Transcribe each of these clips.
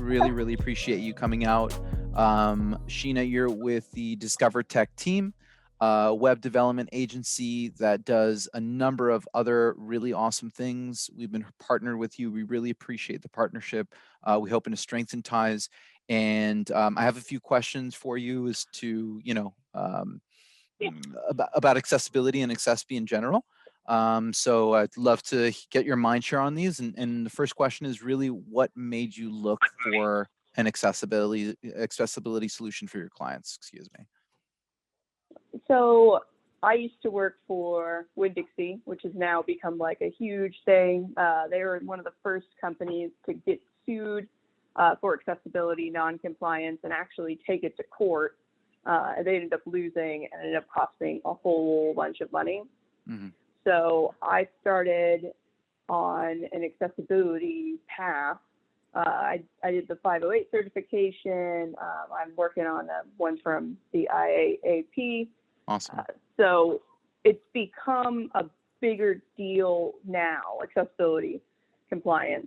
really, really appreciate you coming out. Sheena, you're with the Discover Tech team, web development agency that does a number of other really awesome things. We've been partnered with you. We really appreciate the partnership. We hoping to strengthen ties. And I have a few questions for you as to, about accessibility and accessiBe in general. So I'd love to get your mind share on these. And the first question is really, what made you look for an accessibility solution for your clients? Excuse me. So I used to work for Winn-Dixie, which has now become like a huge thing. They were one of the first companies to get sued for accessibility non-compliance and actually take it to court. They ended up losing and ended up costing a whole bunch of money. Mm-hmm. So I started on an accessibility path. I did the 508 certification. I'm working on one from the IAAP. Awesome. So it's become a bigger deal now, accessibility compliance.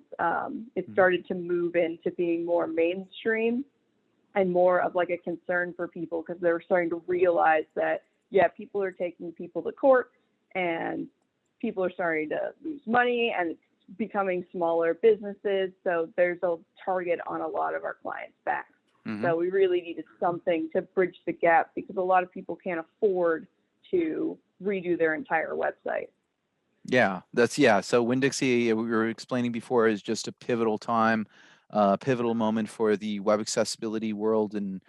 It started to move into being more mainstream and more of like a concern for people because they were starting to realize that, yeah, people are taking people to court and people are starting to lose money and it's becoming smaller businesses. So there's a target on a lot of our clients' backs. Mm-hmm. So we really needed something to bridge the gap because a lot of people can't afford to redo their entire website. Yeah, So Winn-Dixie, we were explaining before, is just a pivotal time, pivotal moment for the web accessibility world. And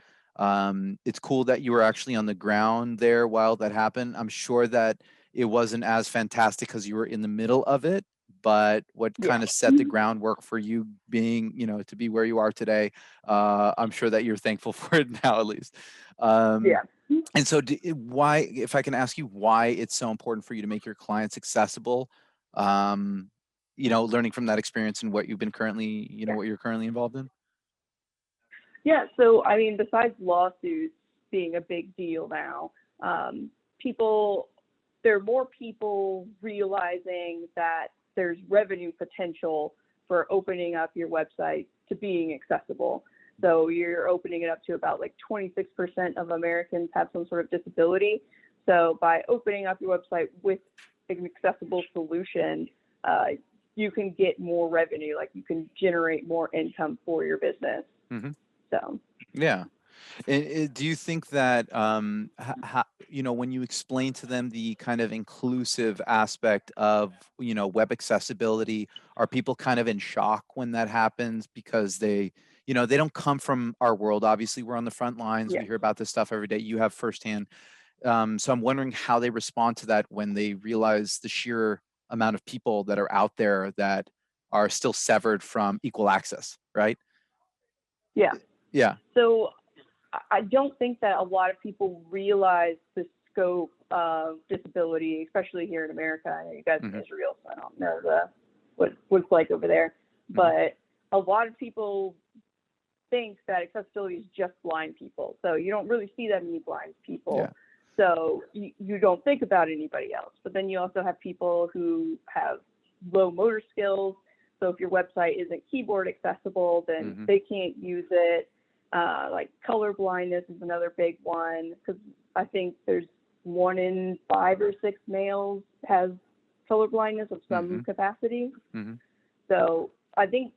it's cool that you were actually on the ground there while that happened. I'm sure that it wasn't as fantastic because you were in the middle of it, but what kind of set the groundwork for you being, to be where you are today, I'm sure that you're thankful for it now, at least. And so why, if I can ask you why it's so important for you to make your clients accessible, learning from that experience and what you've been currently, what you're currently involved in? Yeah, so I mean, besides lawsuits being a big deal now, there are more people realizing that there's revenue potential for opening up your website to being accessible. So you're opening it up to about like 26% of Americans have some sort of disability. So by opening up your website with an accessible solution, you can get more revenue, like you can generate more income for your business. Mm-hmm. So yeah. And do you think that, when you explain to them the kind of inclusive aspect of, web accessibility, are people kind of in shock when that happens because they don't come from our world? Obviously, we're on the front lines. We hear about this stuff every day. You have firsthand. So I'm wondering how they respond to that when they realize the sheer amount of people that are out there that are still severed from equal access, right? Yeah. Yeah. So I don't think that a lot of people realize the scope of disability, especially here in America. I know you guys in Israel, so I don't know what it's like over there. But a lot of people think that accessibility is just blind people. So you don't really see that many blind people. Yeah. So you don't think about anybody else. But then you also have people who have low motor skills. So if your website isn't keyboard accessible, then they can't use it. Like color blindness is another big one because I think there's 1 in 5 or 6 males has color blindness of some capacity. So I think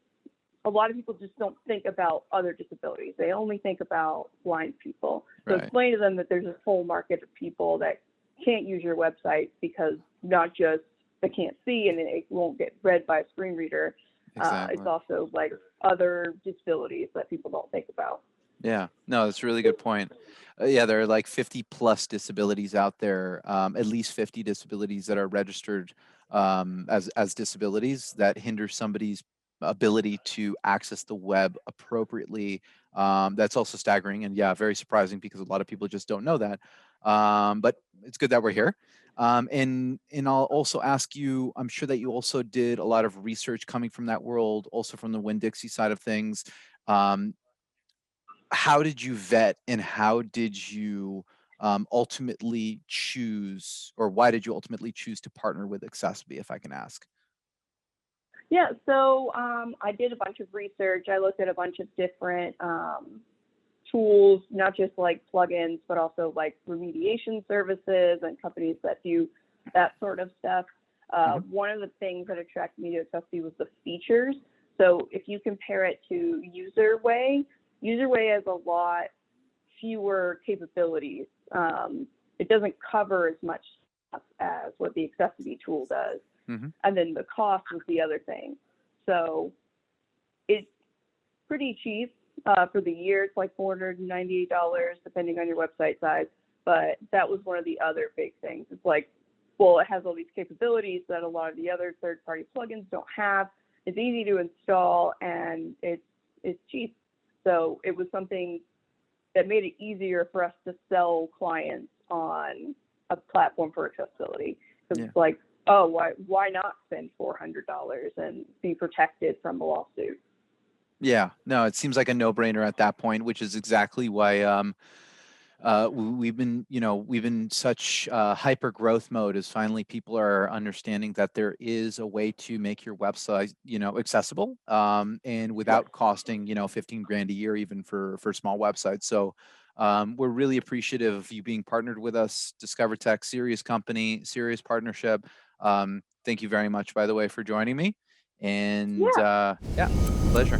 a lot of people just don't think about other disabilities. They only think about blind people. So explain to them that there's a whole market of people that can't use your website because not just they can't see and it won't get read by a screen reader. Exactly. It's also like other disabilities that people don't think about. Yeah, no, that's a really good point. There are like 50 plus disabilities out there, at least 50 disabilities that are registered as disabilities that hinder somebody's ability to access the web appropriately. That's also staggering and very surprising because a lot of people just don't know that. But it's good that we're here. And I'll also ask you, I'm sure that you also did a lot of research coming from that world, also from the Winn-Dixie side of things. How did you vet and how did you ultimately choose, or why did you ultimately choose to partner with accessiBe, if I can ask? Yeah, so I did a bunch of research. I looked at a bunch of different tools, not just like plugins, but also like remediation services and companies that do that sort of stuff. One of the things that attracted me to accessiBe was the features. So if you compare it to UserWay has a lot fewer capabilities. It doesn't cover as much stuff as what the accessiBe tool does. And then the cost was the other thing. So it's pretty cheap for the year. It's like $498, depending on your website size. But that was one of the other big things. It's like, well, it has all these capabilities that a lot of the other third-party plugins don't have. It's easy to install, and it's cheap. So it was something that made it easier for us to sell clients on a platform for accessibility. Because it's like, oh, why not spend $400 and be protected from a lawsuit? Yeah, no, it seems like a no-brainer at that point, which is exactly why we've been such hyper growth mode, as finally people are understanding that there is a way to make your website, accessible, and without costing, 15 grand a year, even for small websites. So we're really appreciative of you being partnered with us. Discover Tech, serious company, serious partnership. Thank you very much, by the way, for joining me. And Yeah. yeah, pleasure.